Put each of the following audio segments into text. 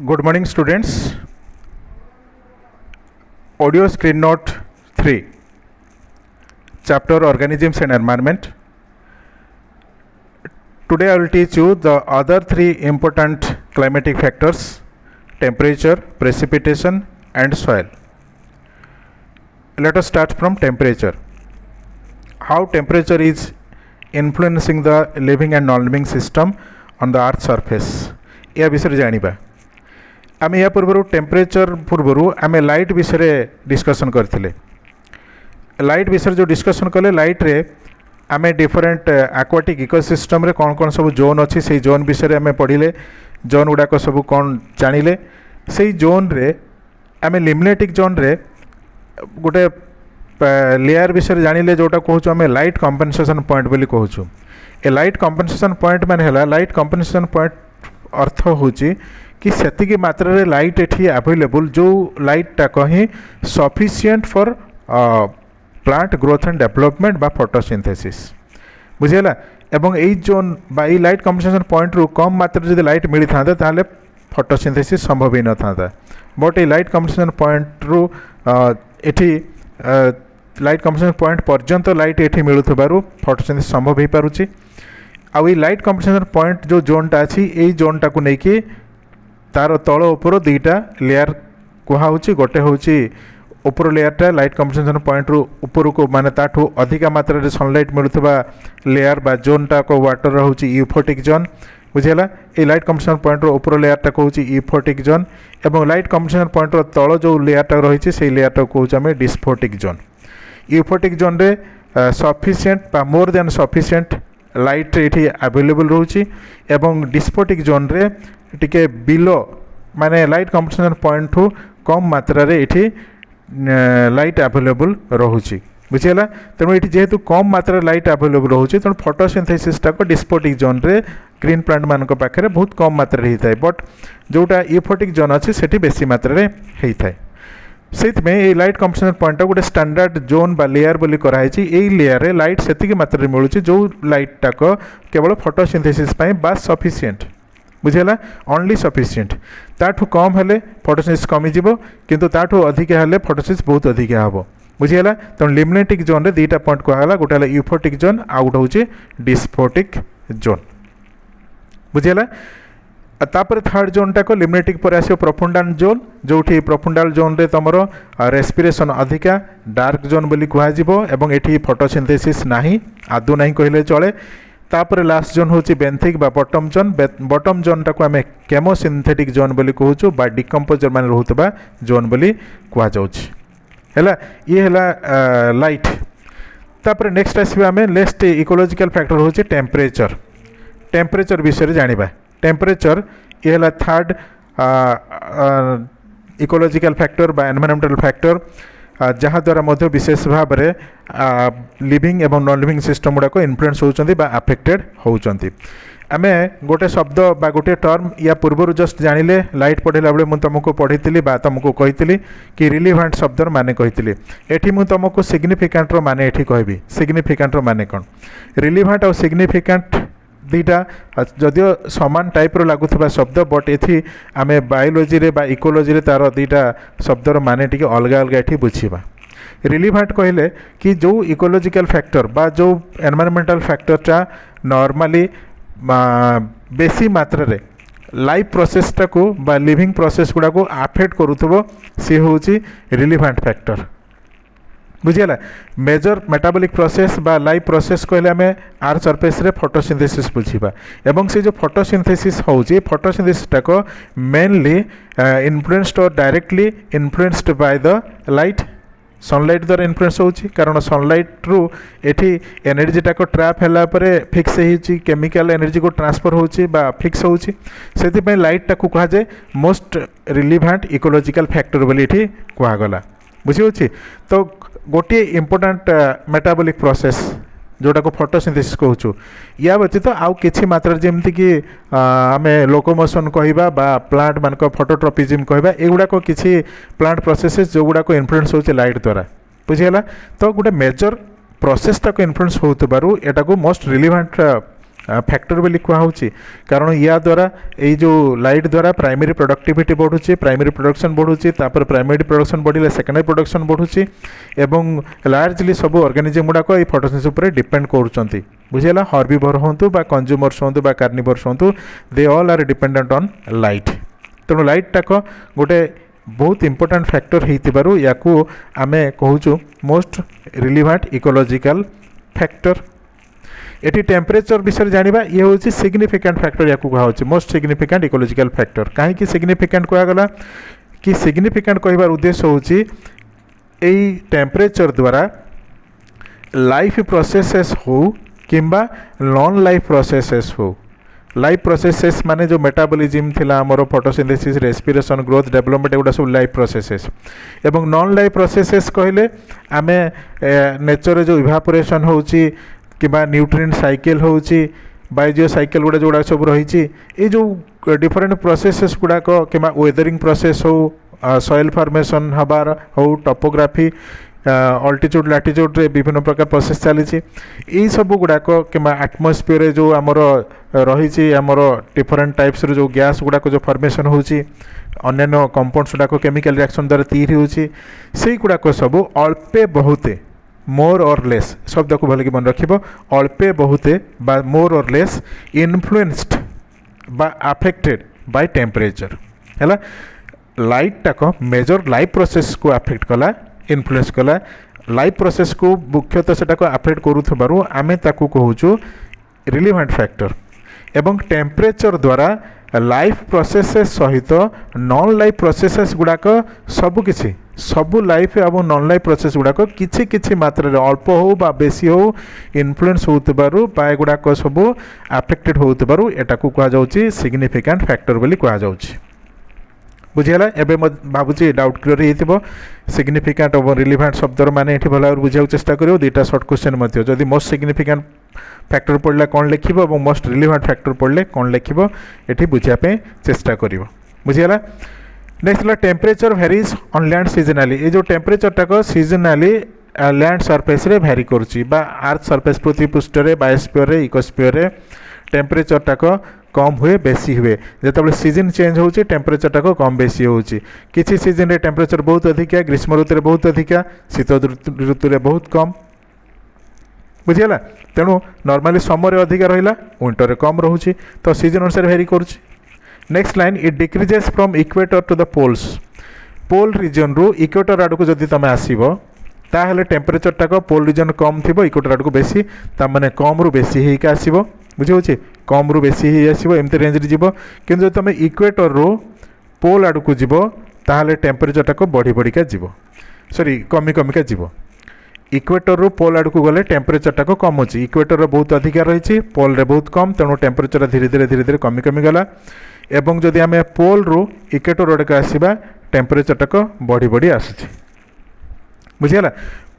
Good morning, students. Audio screen note 3, chapter Organisms and Environment. Today I will teach you the other three important climatic factors: temperature, precipitation, and soil. Let us start from temperature. How temperature is influencing the living and non-living system on the earth surface. यह विषय जानिबा. आम या पूर्व temperature पूर्वर आम light विषय discussion करते. Light विषय जो डिस्कसन कले लाइट रे आम डिफरेंट एक्वाटिक इकोसिस्टम रे कौन कौन सब जोन अच्छी से जोन विषय आम पढ़ले. जोन गुड़ाक सब कौन जानिले से जोन रे आम लिमिनेटिक जोन रे गोटे लेयर विषय जानिले जोटा कहूँ आम लाइट कंपनसेशन पॉइंट बोली कहूँ. ए लाइट कंपनसेशन पॉइंट मान है लाइट कंपनसेशन पॉइंट अर्थ हूँ कि सेतिकी मात्रा रे लाइट एठी अवेलेबल जो लाइट टाक ही sufficient for plant growth and development बा फोटोसिंथेसिस बुझेला. एवं एई जोन बा ई लाइट कंपनसेशन पॉइंट रु कम मात्रा जदि लाइट मिली थांता ताले फोटोसिंथेसिस संभव ही न थांता. बट ए लाइट कंपनसेशन पॉइंट रु एठी लाइट कंपनसेशन पॉइंट पर्यंत लाइट एठी मिलुथबारु फोटोसिंथेसिस संभव ही पारुची. आ ई लाइट कंपनसेशन पॉइंट जो जोनटा अछि एई जोनटा को नेकी तार तल उपर दुईटा लेयर कहुच्छी. गोटे हूँ उपर लेयरटा लाइट कंपनसेशन पॉइंट रु ऊपर को माने ताठू अधिक मात्रा रे सनलाइट मिलुथबा लेयर बा जोनटा को वाटर हूँ यूफोटिक जोन बुझेला. ये लाइट कंपनसेशन पॉइंट रो ऊपर लेयरटा कहूँ यूफोटिक जोन एवं लाइट कंपनसेशन पॉइंट रो तल जो लेयरटा रही से लेयरटा कहूँ आम डिस्फोटिक जोन. यूफोटिक जोन रे सफिशिएंट बा मोर देन सफिशिएंट लाइट ये अवेलेबल रोची एवं डिस्फोटिक जोन रे टिके बिलो माने लाइट कंपनसेशन पॉइंट ठू कम मात्रा रे इठी लाइट अवेलेबल रोची बुझेला. तेणु ये जेहेतु कम मात्रा लाइट अवेलेबल रोची तेणु फोटोसिंथेसिस टाक डिस्फोटिक जोन रे ग्रीन प्लांट मानक पाखे बहुत कम मात्रा रे होता है. बट जोटा यूफोटिक जोन अच्छी से बेसी मात्रा रे होता है. से लाइट कंपनसेशन पॉइंट गोटे स्टैंडर्ड जोन बा लेयर बोली कराई. यही लेयर रे लाइट सेतिकी मात्रा रे मिलुची जो लाइट टाक केवल फोटोसिंथेसिस पई बास सफिशिएंट बुझेला ओनली सफिशिएंट. ताठू कम हेले फोटोसिंथेसिस कमी जीवो किंतु ताठू अधिक हेले फोटोसिंथेसिस बहुत अधिक हबो बुझेला. तेणु लिमिनेटिक जोन रे दुईटा पॉइंट कहला गोटे है यूफोटिक जोन आ गोटे हूँ डिस्फोटिक जोन बुझेला. तापर थर्ड जोनटा को लिमिनेटिक पर आसो प्रोफुंडाल जोन जो प्रोफुंडाल जोन रे तुमर रेस्पिरेशन अधिका डार्क जोन बोली कहुजिवो एवं एठी फोटोसिंथेसिस नाही आदौ नहीं कहले चले. तापर लास्ट जोन हूँ बेंथिक बा बटम जोन. बटम जोनटा को आम केमोसिंथेटिक जोन बोली कहूँ बा डिकम्पोजर मान रोहुतबा जोन बोली कहुच्छी है. ये है लाइट. तापर नेक्स्ट आसवा आम नेक्स्ट इकोलॉजिकल फैक्टर हूँ टेम्परेचर. टेम्परेचर विषय जानिबा. टेम्परेचर ये है थर्ड इकोलॉजिकल फैक्टर बा एनवायरमेंटल फैक्टर जहाँ द्वारा मध्य विशेष भाव में लिविंग एवं नॉन लिविंग सिस्टम गुड़ाक इन्फ्लुएंस होउचंती बा अफेक्टेड होउचंती. आमे गोटे शब्द बा गोटे टर्म या पूर्व जस्ट जानिले लाइट पढ़ला बेले मुझे तुमको पढ़ी बा तुमको कही कि रिलीवेंट शब्दर माने कही. एठी मुझे तुमको सिग्निफिकेंट रो माने एठी कहबी. सिग्निफिकेंट रो माने कौन? रिलीवेंट और सिग्निफिकेंट दुईटा जदियो सामान टाइप्र लगुवा शब्द बट ये आम बायोलोजी रे बा इकोलॉजी रे तार दुईटा शब्दर माने टी अलग अलग ये बुझा. रिलीवेंट कहले कि जो इकोलॉजिकल फैक्टर बा जो एनवायरमेंटल फैक्टरटा नॉर्मली बेसी मात्रा रे लाइफ प्रोसेसटा को बा लिविंग प्रोसेस गुड़ा को अफेक्ट करुथबो सी हूँ रिलीवेंट फैक्टर बुझेला. मेजर मेटाबॉलिक प्रोसेस बा लाइफ प्रोसेस कहले आम आर सरफेस रे फोटोसिंथेसिस बुझा एवं से जो फोटोसिंथेसिस होउची फोटोसिंथेसिस टाक मेनली इन्फ्लुएंस्ड और directly influenced by the light. Sunlight द्वारा इन्फ्लुएंस होउची कारण सनलाइट रु एठी एनर्जी टाक ट्रैप हैला परे फिक्स होउची केमिकल एनर्जी को ट्रांसफर होउची बा फिक्स होउची. सेति पय लाइट टाक कहा जाय मोस्ट रिलीवेंट इकोलॉजिकल फैक्टर बोली एठी कहा गला बुझी. तो गोटे इम्पोर्टाट मेटाबॉलिक प्रोसेस जोटा को फोटोसिंथेसिस कहूँ. या व्यतीत आउ किछि मात्रा जमती कि आम लोकोमोशन कहवा बा प्लांट मान फोटोट्रोपिज्म कहवा एगुड़ाक किछि प्लांट प्रोसेसेस जो गुड़ाक इन्फ्लुएंस होउछि लाइट द्वारा बुझीगला. तो गोटे मेजर प्रोसेस टाक इन्फ्लुएंस होउतबारु एटा को मोस्ट रिलीवेंट फैक्टर बोली कहुच्छी कारण या द्वारा ये जो लाइट द्वारा प्राइमरी प्रोडक्टिविटी बढ़ुची प्राइमरी प्रोडक्शन बढ़ुची तापर प्राइमरी प्रोडक्शन बढ़िले सेकेंडरी प्रोडक्शन बढ़ुची एवं लार्जली सब ऑर्गेनिजम गुड़ाक ये फोटोसिंथेसिस उपर डिपेंड करुँच बुझेगा हर्बिवर हूँ बा कंज्यूमर्स हूँ बा कार्निवर्स हूँ they all are dependent on light तेणु लाइट टाक गोटे बहुत इंपोर्टेंट फैक्टर होइतिबारु याकू आमे कहूचु मोस्ट रिलेवेंट इकोलॉजिकल फैक्टर एटी टेम्परेचर विषय जानिबा ये हूँ सिग्निफिकेंट फैक्टर या कहुच्छे मोस्ट सिग्निफिकेंट इकोलॉजिकल फैक्टर कहीं सिग्निफिकेंट कहगला कि सिग्निफिकेंट कहबार उद्देश्य हूँ यही टेम्परेचर द्वारा लाइफ प्रोसेसेस हो किंबा नॉन लाइफ प्रोसेसेस हो लाइफ प्रोसेसेस माने जो मेटाबॉलिज्म थिला हमरो फोटोसिंथेसिस रेस्पिरेशन ग्रोथ डेवलपमेंट एगुड़ा सब लाइफ प्रोसेसेस एवं नॉन लाइफ प्रोसेसेस कहले आमे नेचर जो इवापोरेशन होची किबा न्यूट्रिएंट साइकिल होची बायोजिओ साइकिल गुड़ा जोड़ा सब रही ये जो डिफरेंट प्रोसेसेस गुड़ाक कि वेदरिंग प्रोसेस हो सॉइल फॉर्मेशन हबार हो टोपोग्राफी अल्टीट्यूड लैटिट्यूड रे विभिन्न प्रकार प्रोसेस चली यही सब गुड़ाक कि एटमोस्फियर जो आमर रही आमर डिफरेंट टाइप्स जो गैस गुड़ाक जो फॉर्मेशन होची अन्य कंपाउंड्स गुड़ाक केमिकल रिएक्शन द्वारा तैयारी होची से गुड़ाक सब अल्पे बहुते मोर और लेस शब्द को भल कि मन रखिब अल्पे बहुते बा मोर और लेस इन्फ्लुएंस्ड बा अफेक्टेड बाय टेम्परेचर है लाइट टाक मेजर लाइफ प्रोसेस को अफेक्ट कला इन्फ्लुएंस कला लाइफ प्रोसेस को मुख्यतः सेटा को अफेक्ट करूथबारु आमे ताकू कहूचु रिलेवेंट फैक्टर एवं टेम्परेचर द्वारा लाइफ प्रोसेसेस सहित नॉन लाइफ प्रोसेसेस गुड़ाक सबकिछि सबु लाइफ और नॉन लाइफ प्रोसेस गुड़ाक किछि किछि मात्रा रे अल्प हो बा बेसी हो इन्फ्लुएंस होतबारु बा गुड़ाक सब अफेक्टेड होतबारु एटा को कहा जाउछि सिग्निफिकेंट फैक्टर बोली कहा जाउछि बुझीगला एबे भावुची डाउट क्लियर होइतिबो सिग्निफिकेंट और रिलेवेंट शब्दर माने एठी भला बुझाउ चेष्टा करियो दुईटा शॉर्ट क्वेश्चन मध्य जदि मोस्ट सिग्निफिकेंट फैक्टर पढ़ले कौन लिखिबो और मोस्ट रिलेवेंट फैक्टर पढ़ले कौन लिखिबो एठी बुझिया पे चेष्टा करियो बुझीगला नेक्स्ट ला temperature varies on land seasonally ये जो टेम्परेचर टाक सीजनली लैंड सरफेस रे वेरी करुची बा अर्थ सरफेस पृथ्वी पृष्ठ रे बायोस्फीयर रे इकोस्फीयर रे टेम्परेचर टाक कम हुए बेसी हुए जिते सीजन चेंज होची टेम्परेचर टाक कम बेसी होची किसी सीजन रे टेम्परेचर बहुत अधिका ग्रीष्म ऋतु रे बहुत अधिका शीत ऋतु रे बहुत कम बुझीगला तेणु नॉर्मली समर रे अधिका रहिला विंटर रे कम रहूची तो सीजन अनुसार वेरी करुची next line it decreases from equator to the poles pole region रु इक्वेटर आड़ को जदि तुम आसब ताहले टेम्परेचर टाक पोल रीजन कम थी इक्वेटर आड़ को बेसी ताने कम रु बेसी होइक आसब बुझे कम रु बेसी ही आसब एमती रेंज रे जीव किंतु तुम इक्वेटर रु पोल आड़ को जीव ताहले टेम्परेचर टाक बढ़ी बढ़िका जीव सॉरी कमी कमिका जीव इक्वेटर रु पोल आड़ को गले टेम्परेचर टाक कम अच्छी इक्वेटर बहुत अधिका रही पोल रे बहुत कम तेणु टेम्परेचर धीरे धीरे कमी कमी गला एवं जदि आम पोल रु इक्वेटर आड़ को आसवा टेम्परेचर टाक बढ़ी बढ़ी आसूँ बुझीगला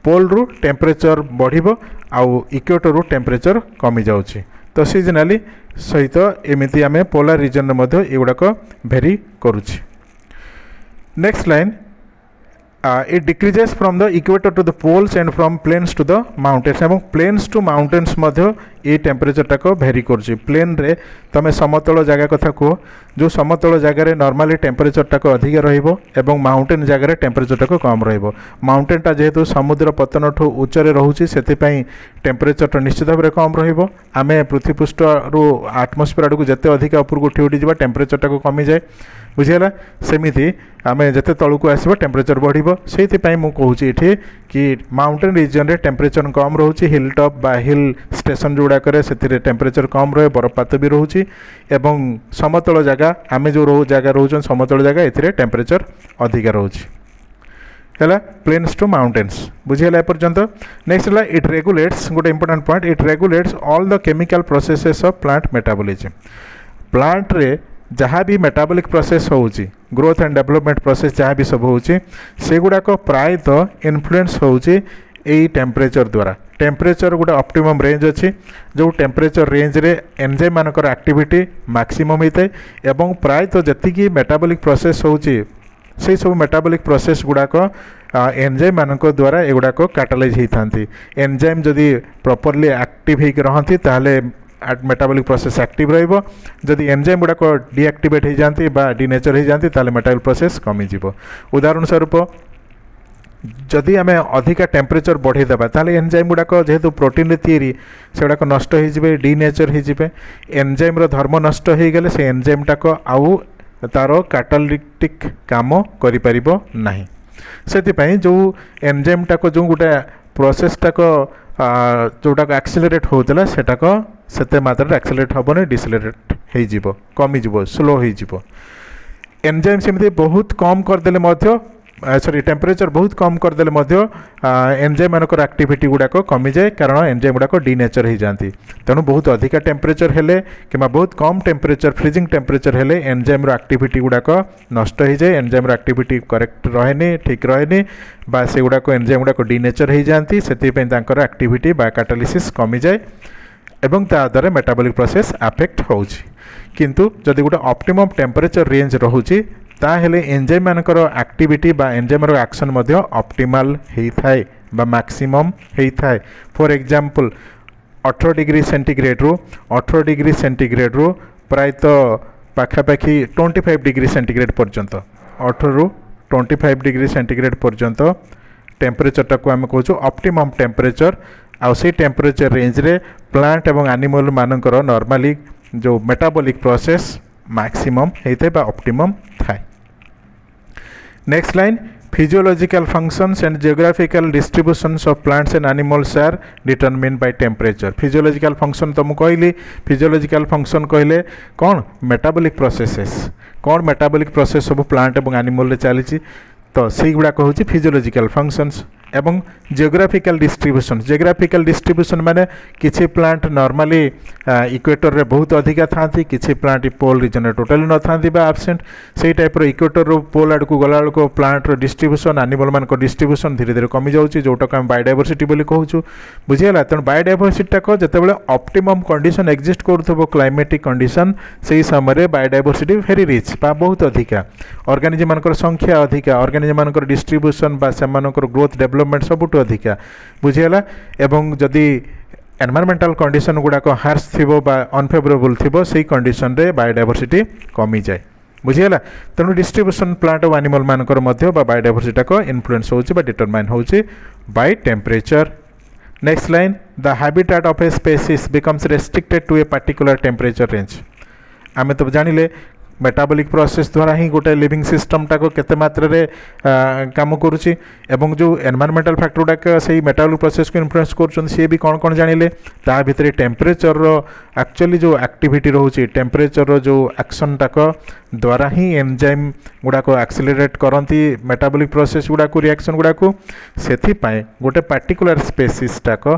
पोल रु टेम्परेचर बढ़िबो आउ इक्वेटर रु टेम्परेचर कमी जाउछि तो सीजनली सहित एमिति आम पोलार रीजन में एगुड़ाक भेरी करुछि next line it decreases from the equator to the poles and from plains to the mountains एवं प्लेन्स टू माउंटेन्स ये टेम्परेचर टाक भेरी करुछि प्लेन रे तमें समतल जगह कथा कह जो समतल जगार नॉर्मली टेम्परेचर टाक अधिक रहिबो एवं माउंटेन जगार टेम्परेचर टाक कम रहिबो माउंटेन टा जेहेतु समुद्र पतन ठू उच्चरे रहुछि सेतिपई टेम्परेचर टा निश्चित भाव कम रहिबो आमे पृथ्वी पृष्ठ रु आटमोस्फियर आड़ को जिते अधिक ऊपर को उठी उठी जावा टेम्परेचर टाक कमी जाए बुझीगला सेमिति आमे जते तळु को आसीबो टेम्परेचर बढ़िबो सेतिपई मु कहूछि एठी कि माउंटेन रीजन रे टेम्परेचर कम रहुछि हिल टॉप बा हिल स्टेशन जोड़ा करे सेतिरे टेम्परेचर कम रहे बरफपात भी रहुछि एवं समतल जगह आमे जो जगह रोचन समतल जगह एथिरे टेम्परेचर अधिक रहुछि है प्लेन्स टू माउंटेन्स बुझीगला एपर्यंत नेक्स्ट है इट रेगुलेट्स गोटे important point it regulates all the chemical processes of plant metabolism plant रे जहाँ भी मेटाबॉलिक प्रोसेस होउची ग्रोथ एंड डेवलपमेंट प्रोसेस जहाँ भी सब होउची से गुड़ाक प्रायतः इन्फ्लुएंस होउची एई टेम्परेचर द्वारा टेम्परेचर गोटे ऑप्टिमम रेंज अच्छी जो टेम्परेचर रेंज रे एंजाइम मानकर एक्टिविटी मैक्सिमम होता है एवं प्रायतः जतिकी मेटाबॉलिक प्रोसेस होउची से सब मेटाबॉलिक प्रोसेस गुड़ाक एंजाइम मानक द्वारा एगुड़ाक कैटालाइज होती एंजाइम जदि प्रॉपर्ली एक्टिव होकर रहती ताहले मेटाबॉलिक प्रोसेस एक्टिव रहिबो जदि एंजाइम गुड़ाक डीएक्टिवेट हो जाती डीनेचर हो जाती ताले मेटाबॉलिक प्रोसेस कमी जीवो उदाहरण स्वरूप जदि आम अधिका टेम्परेचर बढ़ेदेबा ताले एंजाइम गुड़ाक जेहेतु प्रोटीन तैयारी से गुड़ाक नष्ट हो डीनेचर हो एंजाइम धर्म नष्ट हो गले से एंजाइम टाक आउ तार कैटालिटिक काम करि परिबो नाही से जो एंजाइम टाक जो गोटे प्रोसेस टाक जोटाक एक्सेलरेट होता सेटाक सेते मात्रा एक्सेलरेट हेनी डिसेलरेट हो कमी स्लो हो एंजाइम सेमती बहुत कम करदे सॉरी टेम्परेचर बहुत कम करदे एंजाइम मानकर एक्टिविटी गुड़ाक कमी जाए कारण एंजाइम गुड़ाक डीनेचर हो जाती तेणु बहुत अधिका टेम्परेचर हेले कि बहुत कम टेम्परेचर फ्रीजिंग टेम्परेचर हेले एंजाइम एक्टिविटी गुड़ाक नष्ट हो जाए एंजाइम एक्टिविटी करेक्ट रहे ठीक रहे बा से गुड़ाक एंजाइम गुड़ाक डीनेचर हो जाती से एक्टिविटी बा कैटालिसिस कमी जाए एवं ता द्वारा मेटाबॉलिक प्रोसेस अफेक्ट होउछि किंतु जदि गोटे ऑप्टिमम टेम्परेचर रेंज रहुछि ताहेले एंजाइम मानकर एक्टिविटी बा एंजाइम रो एक्शन मध्य ऑप्टिमल हेइथाय बा मैक्सिमम हेइथाय फॉर एग्जांपल 18 डिग्री सेंटीग्रेड रो 18 डिग्री सेंटीग्रेड रो प्रायतः पाखापाखि 25 डिग्री सेंटीग्रेड पर्यंत 18 रु 25 डिग्री सेंटीग्रेड पर्यंत टेम्परेचर टाको आम कहूँ ऑप्टिमम टेम्परेचर आउ से टेम्परेचर रेंज रे प्लांट एवं एनिमल मानकर नॉर्मली जो मेटाबॉलिक प्रोसेस मैक्सिमम होता है ऑप्टिमम थाए next line physiological functions and geographical distributions of plants and animals are determine by temperature physiological function तो मुझे कहली फिजियोलॉजिकल फंक्शन कहले कौन मेटाबॉलिक प्रोसेसेस कौन मेटाबॉलिक प्रोसेस सब प्लांट एवं एनिमल चली तो से गुड़ाक हूँ फिजियोलॉजिकल फंक्शंस एवं जियोग्राफिकल डिस्ट्रीब्यूशन माने किछि प्लांट नॉर्मली इक्वेटर रे बहुत अधिका थांती किछि प्लांट पोल रीजन रे टोटली न थांती बा एब्सेंट से टाइप रो इक्वेटर रो पोल आड़ को गला को प्लांट रो डिस्ट्रीब्यूशन एनिमल मान को डिस्ट्रीब्यूशन धीरे धीरे कमी जाउची जोटा को हम बायोडायवर्सिटी बोली कहूछु बुझियला तण बायोडायवर्सिटी टाक जतेबेले ऑप्टिमम कंडीशन एग्जिस्ट करथबो क्लाइमेटिक कंडीशन सेही समय रे बायोडायवर्सिटी वेरी रिच बा बहुत अधिका ऑर्गेनिजम मानकर संख्या अधिका ऑर्गेनिजम मानकर डिस्ट्रीब्यूशन बा सेमानकर ग्रोथ डेवलपमेंट सबुठ अधिका बुझिगला एवं जदि एनवायरमेंटल कंडीशन गुड़ाक हार्श थी अनफेवरेबल थी से कंडीशन रे बायोडायवर्सिटी कमी जाए बुझिगला तेणु डिस्ट्रीब्यूशन प्लांट और एनिमल मानकर बायोडायवर्सिटी का इन्फ्लुएंस होची डिटरमाइन होची by temperature next line the habitat of a species becomes restricted to a particular temperature range आम तो जानिले मेटाबॉलिक प्रोसेस द्वारा ही गोटे लिविंग सिस्टम टाको केते मात्रा रे काम करुची एवं जो एनवायरमेंटल फैक्टर गुड़ाक से मेटाबॉलिक प्रोसेस को इन्फ्लुएंस कर सी भी कौन कौन जानिले ता भितर टेम्परेचर रो एक्चुअली जो एक्टिविटी रोचे टेम्परेचर रो जो एक्शन टाक द्वारा ही एंजाइम गुड़ाक एक्सेलरेट करती मेटाबॉलिक प्रोसेस गुड़ाक रिएक्शन गुड़ाक से गोटे पार्टिकुलर स्पेसीज टाक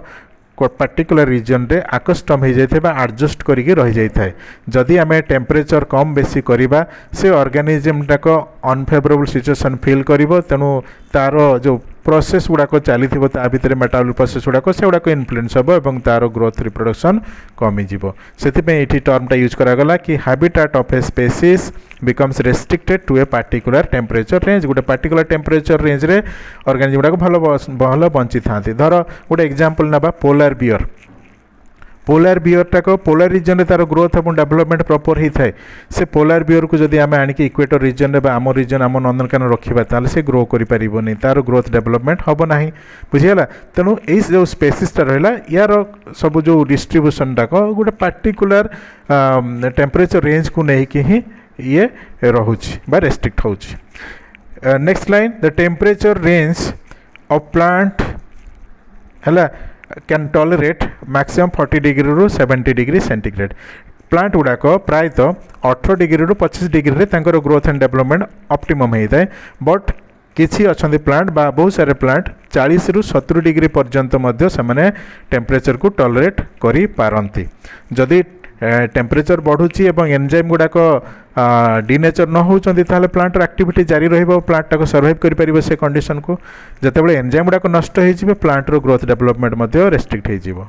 पार्टिकुलर रीजन रे आकस्टम हो जाए एडजस्ट करके रही जाए जदि आम टेम्परेचर कम बेसी करवा से ऑर्गेनिजम टाक अनफेवरेबल सिचुएशन फील कर तेणु तार जो प्रोसेस गुड़ाक चली भितर मेटाबॉलिक प्रोसेस गुड़ाक से गुड़ाक इन्फ्लुएंस हम और तार ग्रोथ रिप्रोडक्शन कमिजी से टर्मटा यूज करागला कि habitat of a species becomes restricted to a particular temperature range गोटे पार्टिकुलर टेम्परेचर रेंज रे ऑर्गेनिजम गुड़ाक भल बंची था धर गोटे एग्जांपल नबा पोलार बियर टाक पोलार रीजन रे तार ग्रोथ और डेवलपमेंट प्रॉपर होता है से पोलार बियर को जब आम आणिक इक्वेटर रीजन रे आम रीजन आम नंदनकानन रखा ताले से ग्रो करें तार ग्रोथ डेवलपमेंट हम ना बुझीगला तेणु ये जो स्पेसीसटा रहा यार सब जो डिस्ट्रीब्यूशन टाक गोटे पार्टिकुलर टेम्परेचर रेंज को लेकिन ही ये रोचे रेस्ट्रिक्ट हो next line the temperature range of plant है कैन टॉलरेट मैक्सिमम 40 डिग्री रु 70 डिग्री सेंटीग्रेड प्लांट गुड़ाक प्रायतः 18 डिग्री रु 25 डिग्री रे तांकर ग्रोथ एंड डेवलपमेंट ऑप्टिमम होता है बट किसी अच्छा प्लांट बा बहुत सारे प्लांट 40 रु 70 डिग्री पर्यंत मध्य से टेम्परेचर को टॉलरेट करि पारंती जदि टेम्परेचर बढ़ुची एवं एंजाइम गुड़ाक डीनेचर न होती प्लांटर एक्टिविटी जारी रही प्लांट टाक सर्वाइव कर से कंडीशन को जितेबाला एंजाइम गुड़ाक नष्ट हो प्लांटर ग्रोथ डेवलपमेंट रेस्ट्रिक्ट हो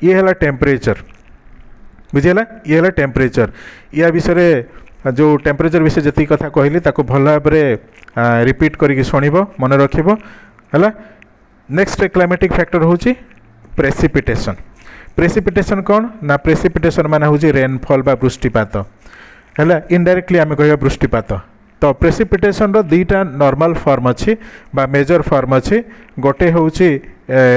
ये है टेम्परेचर बुझीगला ये है टेम्परेचर या विषय जो टेम्परेचर विषय जी कथा कहली भल भाव रिपीट करके शुणव मन रखिब है नेक्स्ट क्लाइमेटिक फैक्टर हूँ प्रेसिपिटेशन प्रेसिपिटेशन कौन ना प्रेसिपिटेशन माने हूँ रेनफॉल बा वृष्टिपात है इनडायरेक्टली आम कह वृष्टिपात तो प्रेसिपिटेशन रो दुईटा नॉर्मल फॉर्म अच्छी बा मेजर फॉर्म अच्छी गोटे हूँ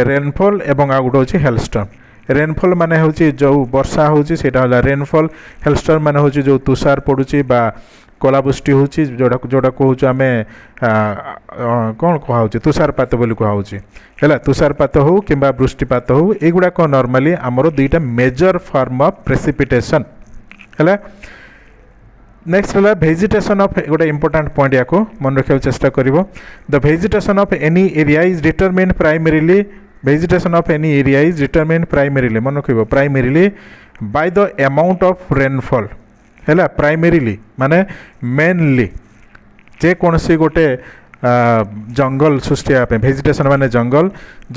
रेनफॉल एवं आ गोटे हूँ हेलस्टॉर्म रेनफॉल माने हूँ जो वर्षा हूँ है रेनफॉल हेलस्टॉर्म माने हूँ जो तुषार पड़ुची बा कलावृष्टि हूँ जोड़ा जोड़ा कहूँ आम कौन कहुँ तुषारपात बोली कहूँ है तुषारपात हो कि वृष्टिपात हो युवाक नॉर्मली आमर दुईटा मेजर फॉर्म ऑफ प्रेसिपिटेशन है नेक्स्ट है भेजिटेशन ऑफ गोटे इंपोर्टेंट पॉइंट या मन रखा चेष्टा कर the vegetation of any area is determined primarily vegetation of any area is determined primarily मन रख primarily by the amount of rainfall है प्राइमरीली माने मेनली जेकोसी गोटे जंगल सृष्टि होगापी भेजिटेशन माने जंगल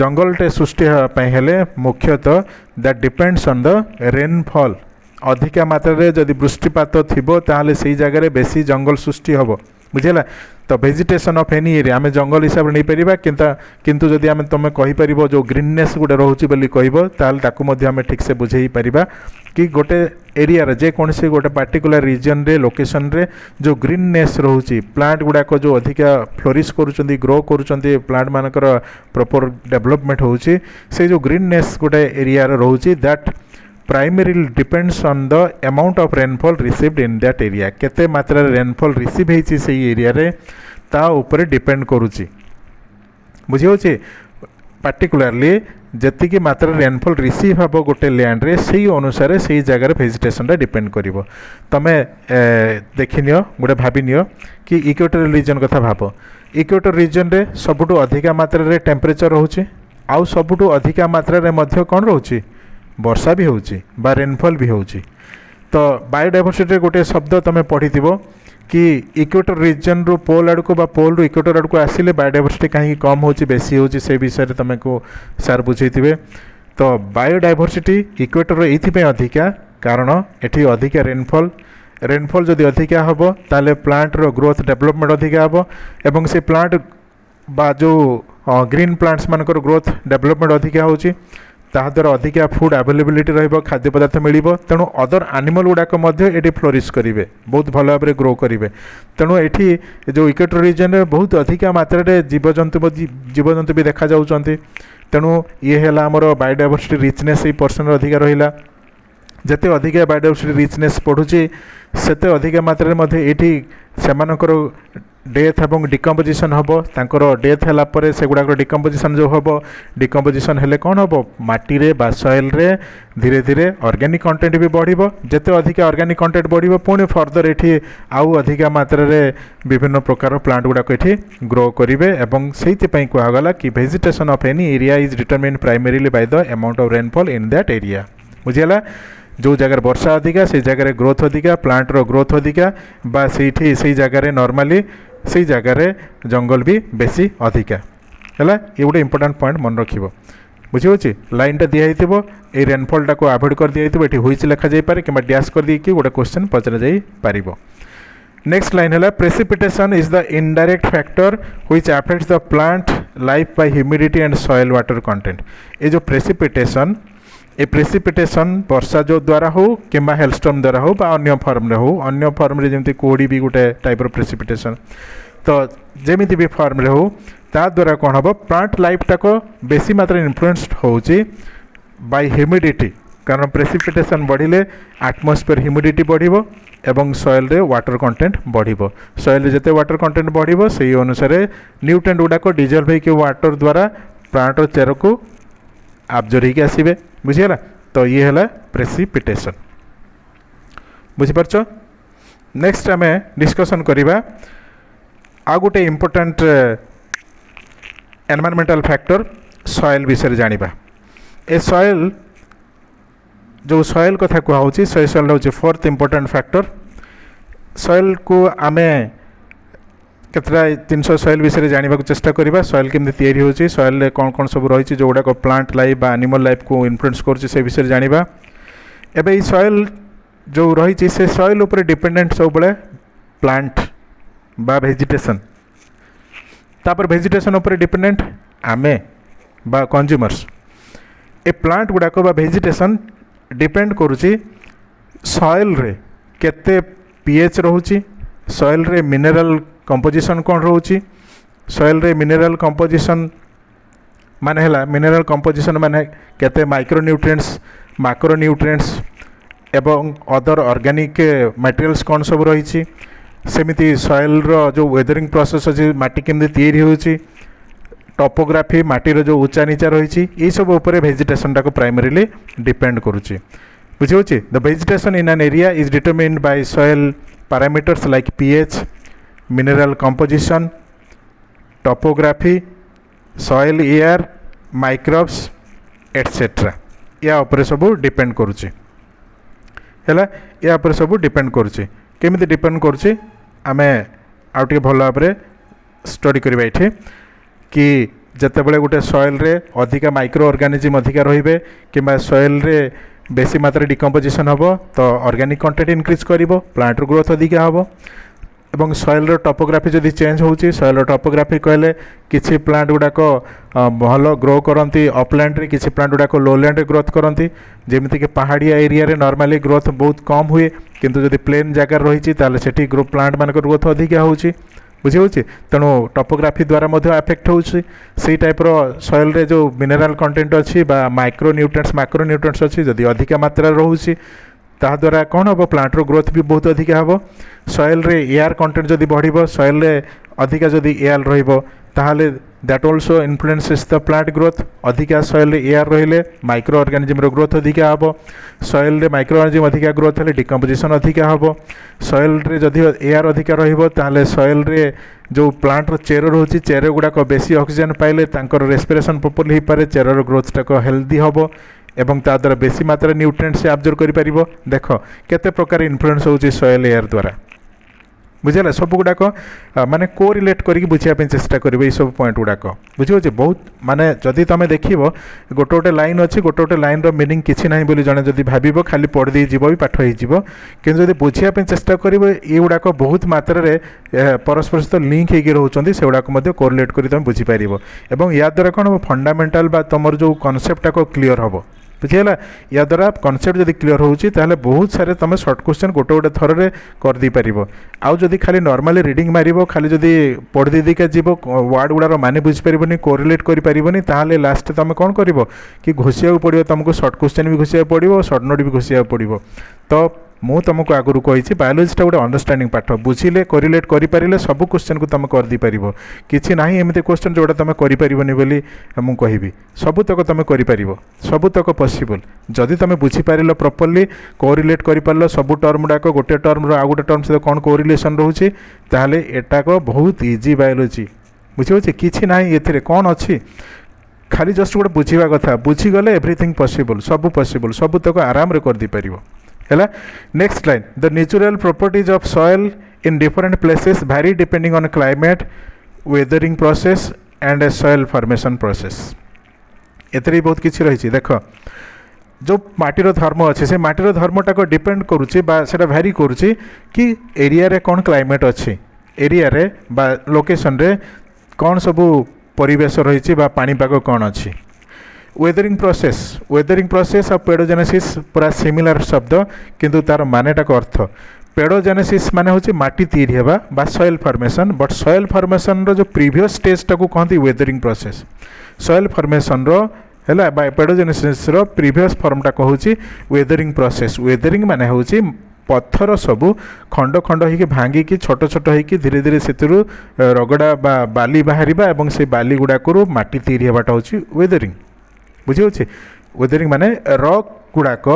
जंगलटे सृष्टि होगापी मुख्यतः that depends on the rainfall अधिका मात्रा जदि वृष्टिपात थिबो ताहले सेही जगह बेसी जंगल सृष्टि होबो बुझेला तो भेजिटेशन ऑफ एनी एरिया आम जंगल हिसाब नहीं पारिबा किंतु जदि आम तुम कहि परिबो जो ग्रीननेस गोटे रोचे बोली कहबो ताहले ताकू मध्ये आम ठीक से बुझेई परिबा कि गोटे एरिया रे जे कोनसी गोटे पार्टिकुलर रीजन रे लोकेशन रे जो ग्रीननेस रोचे प्लांट गुड़ाक जो अधिका फ्लोरिश करूचंती ग्रो करूचंती प्लांट मानकर प्रॉपर डेवलपमेंट होउची से जो ग्रीननेस गोटे एरिया रे रोचे that primarily depends on the amount of rainfall received in that area केते मात्रा रेनफॉल रिसीव होइछि से एरिया रे ता ऊपर डिपेंड करूछि बुझी होछि पार्टिकुलरली जति मात्रा रेनफॉल रिसीव हम गोटे लैंड रे सही अनुसार से जगह भेजिटेशन डिपेंड करिवो तमे देखि नियो गोटे भाबी नियो कि इक्वेटोरियल रीजन कथा भाबो इक्वेटर रीजन रे सबुठु अधिका मात्रा रे टेम्परेचर रहउछि आउ सबुठु अधिका मात्रा रे मध्य कोन रहउछि वर्षा भी होउछि बा रेनफॉल भी होउछि तो बायोडायवर्सिटी गोटे शब्द तुम पढ़ी कि इक्वेटर रीजन रू पोल आड़ को बा पोल रू इक्वेटर आड़ को आसिले बायोडायवर्सिटी कहीं कम होउछि बेसी होउछि से विषय तुमको सार बुझेइथिबे तो बायोडायवर्सिटी इक्वेटर एइथिपे अधिका कारण एठी अधिका रेनफॉल जदि अधिका हम ताले प्लांट रो ग्रोथ डेवलपमेंट अधिका हम एवं से प्लांट बा जो ग्रीन प्लांट्स मानकर ग्रोथ डेवलपमेंट अधिका होउछि ताद्वारा अधिका फूड अवेलेबिलिटी रहिबो खाद्य पदार्थ मिलिबो तेणु अदर एनिमल गुड़ाक ये फ्लोरिश करेंगे बहुत भल भाव ग्रो करेंगे तेणु ये जो इक्वेटर रीजन में बहुत अधिका मात्रा जीवजंतु भी देखा जाउछंती तेणु ये है आमर बायोडायवर्सिटी रिचनेस ये पर्सन अधिका रहिला जिते अधिका बायोडायवर्सिटी रिचनेस पढ़ुची सेते अधिका मात्रा ये सेमानकर डेथ एवं डिकम्पोजिशन हम तांकर डेथ है पर से गुड़ाक डिकम्पोजिशन जो हम डिकम्पोजिशन हेले कौन हम माटी रे बा सॉइल रे धीरे धीरे ऑर्गेनिक कंटेंट भी बढ़िबो जेते अधिका ऑर्गेनिक कंटेंट बढ़िबो पुणी फर्दर एठी आउ अधिका मात्रा रे विभिन्न प्रकार प्लांट गुड़ाक एठी ग्रो करिवे एवं सेति पई कहवा गला कि vegetation of any area is determined primarily by the amount of rainfall in that area बुझिला जो जगह वर्षा अधिका से जगह ग्रोथ अधिका प्लांट रो ग्रोथ अधिका बा से जगह नॉर्मली से जगह जंगल भी बेसी अधिका है ये गोटे इंपोर्टेंट पॉइंट मन रखिबो बुझी लाइनटा दिखाई ये रेनफॉल टाक आभोड कर दिखाई ये हुईच लिखा जापे कि डैश कर दी गोटे क्वेश्चन पचरा जापर नेक्स्ट लाइन है precipitation is the indirect factor which affects the plant life by humidity and soil water content ये जो प्रेसिपिटेशन ए प्रेसिपिटेशन वर्षा जो द्वारा हो कि हेलस्टॉर्म द्वारा हो बा अन्य फॉर्म रे हो अन्य फॉर्म रे जमती कोड़ी भी गोटे टाइप रो प्रेसिपिटेशन तो जेमिति भी फॉर्म रे हो ता द्वारा कौन हम प्लांट लाइफ टाक बेसी मात्रा इन्फ्लुएंस्ड होउची बाय ह्यूमिडिटी कारण प्रेसिपिटेशन बढ़िले एटमॉस्फेयर ह्यूमिडिटी बढ़िबो एवं सॉइल रे वाटर कंटेंट बढ़िबो सॉइल रे जते वाटर कंटेंट बढ़िबो सेही अनुसार न्यूट्रिएंट गुडाक डिजल्व होइके वाटर द्वारा प्लांट रो चेर को आब्जर्व होइके आसीबे बुझीगला तो ये है प्रेसिपिटेशन बुझीपारछ नेक्स्ट आम डिस्कसन करिबा आ गोटे इम्पोर्टेंट एनवायरमेंटल फैक्टर सॉइल विषय जानिबा ए सॉइल जो सॉइल कथा कहूँ सॉइल हूँ फोर्थ इम्पोर्टेंट फैक्टर सॉइल को आमे केतटा जिनस सॉइल विषय जाना चेष्टा करवा सॉइल केमती तैयारी होची सॉइल कौन कौन सब रही जो गुड़ाक प्लांट लाइफ बा एनिमल लाइफ को इन्फ्लुएंस कर से विषय जानिबा एबे सॉइल जो रही से सॉइल उपर डिपेंडेंट सब बड़े प्लांट बा वेजिटेशन तापर वेजिटेशन उपर डिपेंडेंट आमे बा कंज्यूमर्स ए प्लांट गुड़ाक बा वेजिटेशन डिपेंड करुच्ची सॉइल रे केते पीएच रोची, सॉइल रे मिनरल कंपोजिशन कौन रोची, सॉइल रे मिनरल कंपोजिशन माने हैला मिनरल कंपोजिशन माने केते माइक्रोन्यूट्रिएंट्स मैक्रोन्यूट्रिएंट्स एवं अदर ऑर्गेनिक मटेरियल्स कौन सब रही, सेमिति सॉइल रो जो वेदरिंग प्रोसेस अच्छी माटी केमती तैयारी होची, टोपोग्राफी माटीर जो उच्चा नीचा रही ये सब उपर वेजिटेशन टाको प्राइमरीली डिपेंड करुच्ची बुझे। The vegetation in an area is determined bye soil parameters like pH, mineral composition, topography, soil air, microbes etcetera या उपर सब डिपेंड करुच्ची है, या उपर सब डिपेंड करुच्ची केमिति डिपेंड करुच्ची आमे आउ टिके भल भाव स्टडी करबा एठी कि जितेबाला गोटे सॉइल रे अधिका माइक्रो ऑर्गेनिज्म अधिका रहिबे किंबा सॉइल रे बेसी मात्रा डिकम्पोजिशन हम तो ऑर्गेनिक कंटेंट इंक्रीज करिवो, प्लांट रो ग्रोथ अधिका हम एवं सॉइल रो टोपोग्राफी जदि चेंज होउची, सॉइल रो टोपोग्राफी कहले किछि प्लांट गुड़ाक भल ग्रो करती अपलैंड रे, किछि प्लांट गुड़ाक लोलैंड रे ग्रोथ करती, जेमिति कि पहाड़िया एरिया रे नॉर्मली ग्रोथ बहुत कम हुए किंतु जदि प्लेन जगह रही ताले सेठी ग्रो प्लांट मान ग्रोथ अधिका होउची बुझी होची। तेणु टोपोग्राफी द्वारा मध्य अफेक्ट होउची सेही टाइप रो सॉइल रे जो मिनरल कंटेंट अच्छी बा माइक्रोन्यूट्रिएंट्स मैक्रोन्यूट्रिएंट्स अच्छी जदि अधिका मात्रा रोची ताहा द्वारा कौन हम प्लांट रो ग्रोथ भी बहुत अधिका हम। सॉइल रे एयर कंटेंट जदि बढ़िबो, सॉइल रे अधिका जदि एयर रहिबो ताहाले that also influences the plant growth. अधिका सॉइल रे एयर रहिले माइक्रो ऑर्गेनिज्म रो ग्रोथ अधिका हम, सॉइल रे माइक्रो ऑर्गेनिज्म अधिका ग्रोथ हेले डिकम्पोजिशन अधिका हम। सॉइल रे जदि एयर अधिका रहिबो ताहाले सॉइल रे जो प्लांट रो चेर रोची चेर गुड़ाक बेसी ऑक्सीजन पाइले तांकर रेस्पिरेशन प्रॉपर्ली हो पारे, चेर रो ग्रोथ टाक हेल्दी हम एवं ता द्वारा बेसी मात्रा न्यूट्रिएंट्स से एब्जॉर्ब करि परिबो। देख केते प्रकार इन्फ्लुएंस होची सॉइल एयर द्वारा बुझेला सब गुड़ाक माने कोरिलेट करके बुझापी चेष्टा करेंगे ये सब पॉइंट गुड़ाक बुझे। बहुत माने जदि तुम देख गोटे गोटे लाइन अच्छी गोटे गोटे लाइन रो मीनिंग किसी ना बोली जड़े जब भाव खाली पढ़ दे जीव भी पाठ हो कि जब बुझापी चेष्टा करेंगे ये गुड़ाक बहुत मात्रा परस्पर सहित लिंक होकर रोचे से गुड़ाक कोरिलेट कर तुम बुझीपार और या द्वारा कौन हम फंडामेंटाल तुम जो कनसेप्ट क्लीयर हम बुझीगला। या द्वारा कनसेप्ट जब क्लीयर होची ताहले बहुत सारे तुम सर्ट क्वेश्चन गोटे गोटे थर रे कर दी पारिबो। आउ जदि खाली नॉर्मली रीडिंग मारिबो खाली जदि पढ़ दी दिका जीव वर्ड गुड़ार माने बुझी पारिबोनी कोरिलेट करि पारिबोनी ताहले लास्ट तुम कौन करिवो कि घोषिया पड़ो तुमको सर्ट क्वेश्चन भी घोषिया पड़ो सर्ट नोट भी घोषिया पड़ो। तो मु तुमको आगुरी कही बायोलोजीटा गोटे अंडरस्टैंडिंग पाठ बुझिले कोरिलेट करें सब क्वेश्चन को तुम कर दी पारिबो। किछि नाही एमती क्वेश्चन जोड़ा तुम करिपरिबोनी बोली मु कहिबी सब तक तुम करिपरिबो सब तक पॉसिबल जदि तुम बुझीपार प्रॉपर्ली कोरिलेट करिपारलो सब टर्म गुड़ाक गोटे टर्म आउ गोटे टर्म सहित कौन कोरिलेसन रोचे ताहले एटाक बहुत इजी बायोलोजी बुझे किछि नाही एथिरे कौन अच्छी खाली जस्ट गोटे बुझीवा कथा बुझीगले एवरीथिंग पॉसिबल सब तक आराम रे कर दी पारिबो है। Next line the natural properties of soil in different places vary depending on climate weathering process and soil formation process एतरे बहुत किछि रही देख जो माटीर धर्म अच्छे से माटीर धर्मटा को डिपेंड करुच्ची वैरी करुच्ची कि एरिया रे कौन क्लाइमेट अच्छी एरिया रे बा लोकेशन रे कौन सबू परिवेश रही पाणीपाग कौन अच्छी। वेदरिंग प्रोसेस और पेडोजेनेसिस पूरा सिमिलर शब्द किंतु तार मानेटा को अर्थ पेडोजेनेसिस माने होची माटी तैयारी हेबा बा soil formation but soil formation रो जो प्रीवियस स्टेज टाको कहती वेदरिंग प्रोसेस सॉइल फॉर्मेशन रो हैला बा पेडोजेनेसिस रो प्रीवियस फॉर्मटा कहूची वेदरिंग प्रोसेस। वेदरिंग माने होची पत्थर सबू खंड खंड होइके भांगिकी छोट छोट होइके धीरे धीरे सेतुरु रगड़ा बा बाली बाहरिबा एवं से बाली गुड़ाकरू माटी तैयारी हेबाटा होची वेदरिंग बुझे। वेदरिंग माने रॉक गुड़ाक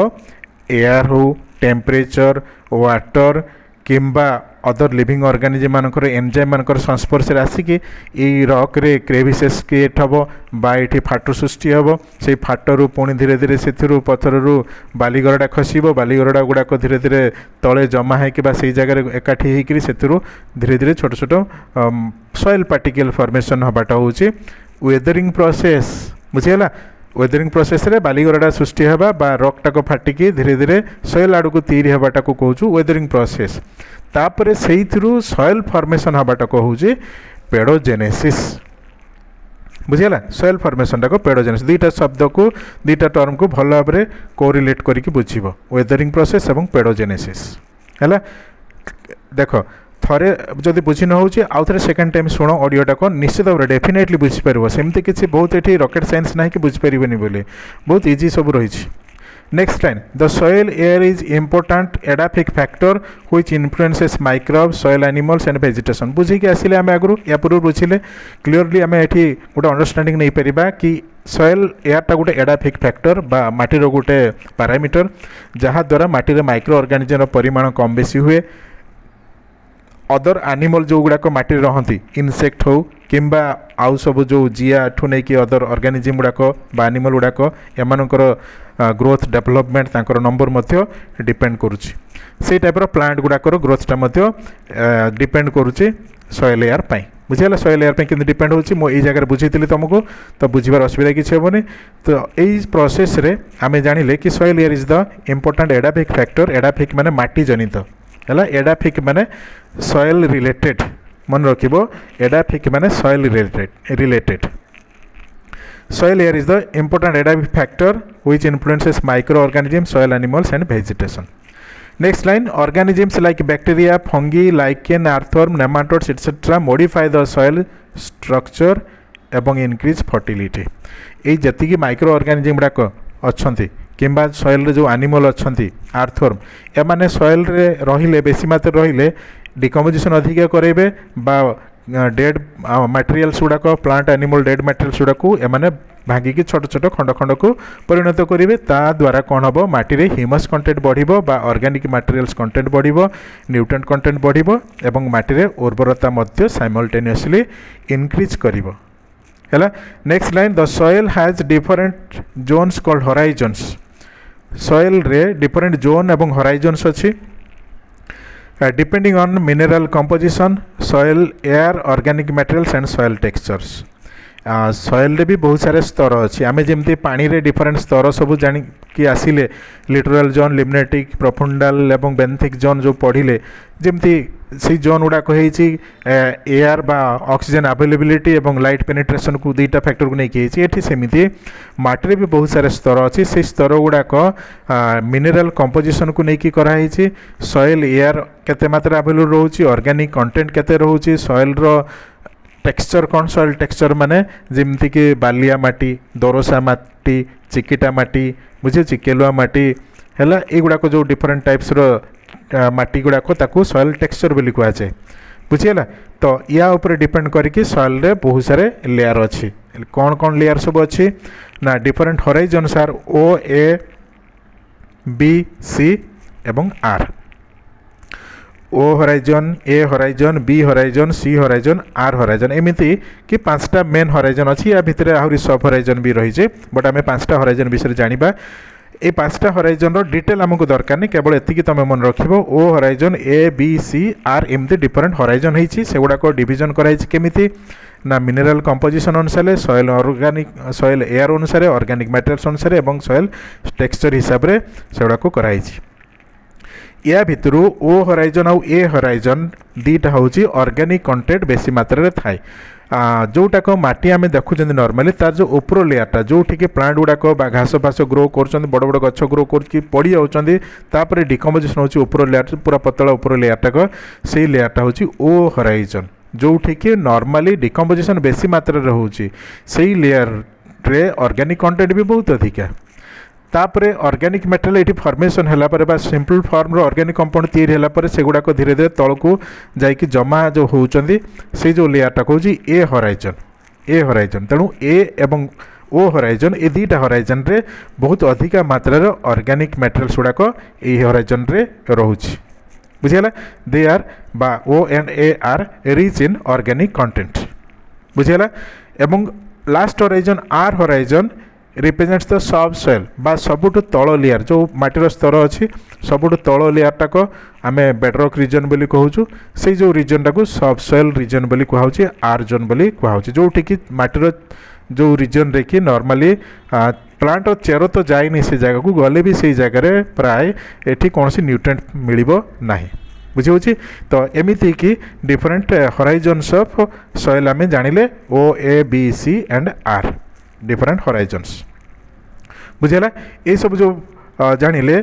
एयर हो टेम्परेचर वाटर किंबा अदर लिविंग ऑर्गेनिज्म मानकर एंजाइम मानकर संस्पर्श आसिकी ये रॉक रे क्रेविसेस क्रिएट हम बा ये फाट सृष्टि हम से फाटरू पुणी धीरे धीरे से पथररू बालीगरड़ा खसब बालीगरड़ा गुड़ाक धीरे धीरे तले जमा होकर से जगह एकाठी होकर से धीरे धीरे छोट छोट सॉइल पार्टिकल फॉर्मेशन हबाटा हूँ वेदरिंग प्रोसेस बुझीगला। वेदरिंग प्रोसेस रे बालीगरड़ा सृष्टि हेबा बा रॉकटा को फाटिकी धीरे धीरे सॉइल आड़ को तैयारी हेबाटा को कहूँ वेदरिंग प्रोसेस। तापरे सेइथिरु सॉइल फॉर्मेशन हबाटा को कहूँ पेडोजेनेसिस बुझीगला सॉइल फॉर्मेशन टाको पेडोजेनेसिस दुईटा शब्द को दुईटा टर्म को भल भाव में कोरिलेट करके बुझीबो वेदरिंग प्रोसेस एवं पेडोजेनेसिस है देख थरे जदि बुझी न होउची आउ थे सेकेंड टाइम शुण ऑडियोटा को निश्चित भाव डेफिनेटली बुझीपर सेमती किसी बहुत ये रॉकेट साइंस ना कि बुझीपर बोली बहुत इजी सब रही next line the soil air is important edaphic factor which influences microbe soil animals and vegetation बुझीकी आसिले आम आगु या पूर्व बुझिले क्लीयरली आम ये गोटे अंडरस्टैंडिंग नहीं पारिबा कि सॉइल एयरटा गोटे एडाफिक फैक्टर बा माटीर गोटे पैरामीटर जहाँ द्वारा माटी माइक्रो ऑर्गेनिजम परिमाण कम बेसी हुए अदर एनिमल जो गुड़ाक माटी रहती इनसेक्ट हो किंबा आउ सब जो जिया ठू नहीं कि अदर ऑर्गेनिजम गुड़ाक बा एनिमल गुड़ाक एमानकर ग्रोथ डेवलपमेंट तांकर नंबर मध्य डिपेंड करुच्ची से टाइपर प्लांट गुड़ाकर ग्रोथटा मध्य डिपेंड करुच्ची सॉइल एयर पाई बुझीगला सॉइल एयर कि डिपेंड होची मो ए जगह बुझी तुमको तो बुझार असुविधा किसी हेनी तो यही प्रोसेस रे आम जानिले कि soil air is the important edaphic factor edaphic माने माटी जनित है एडाफिक माने सॉइल रिलेटेड मन रखिबो एडाफिक माने soil related soil air is the important edaphic factor which influences microorganism soil animals and vegetation next line organisms like bacteria fungi lichen earthworm nematodes et cetera modify the soil structure एवं increase fertility ये जति micro organism गुड़ाक अच्छी किंबा soil रे जो animal अच्छी earthworm एमाने soil रे रहिले बेसी मात्रा रहिले डिकम्पोजिशन अधिका करेबे बा डेड मटेरियल्स गुड़ाक प्लांट एनिमल डेड मटेरियल्स गुड़ाक एमाने भांगिकी छोट छोट खंड खंड को परिणत करेंगे ता द्वारा कौन हम माटी ह्यूमस कंटेंट बढ़िबो बा ऑर्गेनिक मटेरियल्स कंटेंट बढ़िबो न्यूट्रिएंट कंटेंट बढ़िबो एवं माटी उर्वरता मध्य साइमल्टेनियसली इंक्रीज करिबो हैला next line the soil has different zones called horizons soil रे डिफरेंट जोन एवं होराइजन्स अच्छी depending on mineral composition soil air organic materials and soil textures soil रे भी बहुत सारे स्तर अच्छी आम जमी पानी रे डिफरेंट स्तर सब जाणी कि आसिले लिटोरल जोन लिम्नेटिक प्रोफुंडाल एवं बेंथिक जोन जो पढ़िले जमती सी जोन गुड़ाक एयर बा ऑक्सीजन अवेलेबिलिटी एवं लाइट पेनिट्रेशन को दुईटा फैक्टर को लेकिन ये सेमती माटी भी बहुत सारे स्तर अच्छी से स्तर गुड़ाक मिनरल कंपोजिशन को लेकिन कराई सॉइल एयर केते मात्रा अवेलेबल रोचे ऑर्गेनिक कंटेंट केते रोचे सॉइल रो टेक्सचर कौन सॉइल टेक्सचर माने जमती कि बालिया माटी दोरसा माटी चिकिटा माटी बुझे केलुआ माटी है युड़ाक जो डिफरेंट टाइप्स रो माटी गुड़ाक ताकू सॉइल टेक्सचर बोली कहुए बुझीगला तो या ऊपर डिपेंड करके सॉइल रे बहुत सारे लेयर अच्छी कौन कौन लेयर सब अच्छी ना different horizons are O A B C एवं R O horizon A horizon B horizon C horizon R horizon एमती कि पांचटा मेन होराइजन अच्छी या भितर आहरी सब होराइजन भी रही है बट आम पांचटा होराइजन विषय जानिबा ये पांचटा होराइजन रो डिटेल आमको दरकार नहीं केवल एतिकी तुम मन रखिबो O horizon A B C R एमती डिफरेंट होराइजन होइछि सेगुडाक डिविजन कराइछि केमिति ना मिनरल कंपोजिशन अनुसार सॉइल ऑर्गेनिक सॉइल एयर अनुसार ऑर्गेनिक मटेरियल्स अनुसार एवं सॉइल टेक्सचर हिसाब से सेगुडाक कराइछि या भितर ओ होराइजन आउ ए होराइजन दीटा हूँ ऑर्गेनिक कंटेंट बेसी मात्रा रे थाए जोटाक माटी आम देखुं नॉर्मली तार जो ऊपर लेयरटा जो ठीक प्लांट गुड़ाक घास फास ग्रो कर बड़ बड़ गछ ग्रो कर पड़ी जापर डिकम्पोजिशन होची ऊपर लेयर पूरा पतला ऊपर लेयरटाक से लेयरटा हूँ ओ होराइजन जो ठीक नॉर्मली डिकम्पोजिशन बेसी मात्रा रे होची से लेयर रे ऑर्गेनिक कंटेंट भी बहुत अधिका तापरे ऑर्गेनिक मटेरियल ये फॉर्मेशन है सिंपल फॉर्म रो ऑर्गेनिक कंपाउंड तैयारी है से गुड़ाक धीरे धीरे तल को जाकि जमा जो होती से जो लेयरटा कौन ए होराइजन तेणु ए एवं ओ होराइजन ए दुईटा होराइजन रे बहुत अधिका मात्रा ऑर्गेनिक मटेरियल्स गुड़ाक ये होराइजन रे रोचे बुझीगला दे आर बा O and A are rich in organic content बुझीगला एवं last horizon R horizon represents the subsoil बा सबुठु तल लेयर जो माटीर स्तर अच्छी सबुठु तल लेयरटाक आम बेडरॉक रीजन बोली कहूँ से जो रीजनटा को सब सॉइल रीजन बोली कहूँ आर जोन बोली कहूँ जो कि माटीर जो रीजन रे कि नॉर्मली प्लांट चेर तो जाए से जगह को गले भी से जगह प्राय एठी कौन सी न्यूट्रिएंट मिलिबो नाही बुझी तो एमती कि डिफरेंट हराइजन्स ऑफ सॉइल आम जानिले O A B C and R different horizons बुझेगा ये सब जो जानिले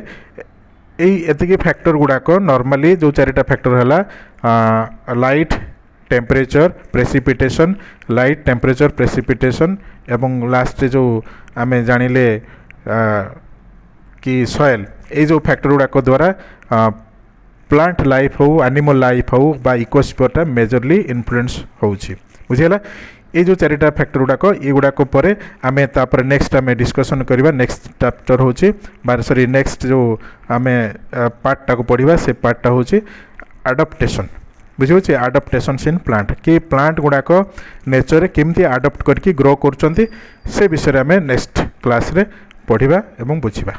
एतिकी फैक्टर गुड़ाक नॉर्मली जो चारिटा फैक्टर है light temperature precipitation light temperature precipitation एवं लास्ट जो आम जानिले कि सॉइल ये जो फैक्टर गुड़ाक द्वारा प्लांट लाइफ हो एनिमल लाइफ हो बा इकोस्फीयरटा मेजरली इन्फ्लुएंस होउछि बुझिला ये जो चारिटा फैक्टर गुड़ाक ये गुड़ाक पर आम तापर नेक्स्ट आम डिस्कसन करवा नेक्स्ट चैप्टर होछि सॉरी नेक्स्ट जो आम पार्टा को पढ़ा से पार्टा होछि अडप्टेशन बुझे आडप्टेशन इन प्लांट कि प्लांट गुड़ाक नेचर केमती आडप्ट करके ग्रो कर से विषय आम नेक्स्ट क्लास रे पढ़ा एवं बुझा।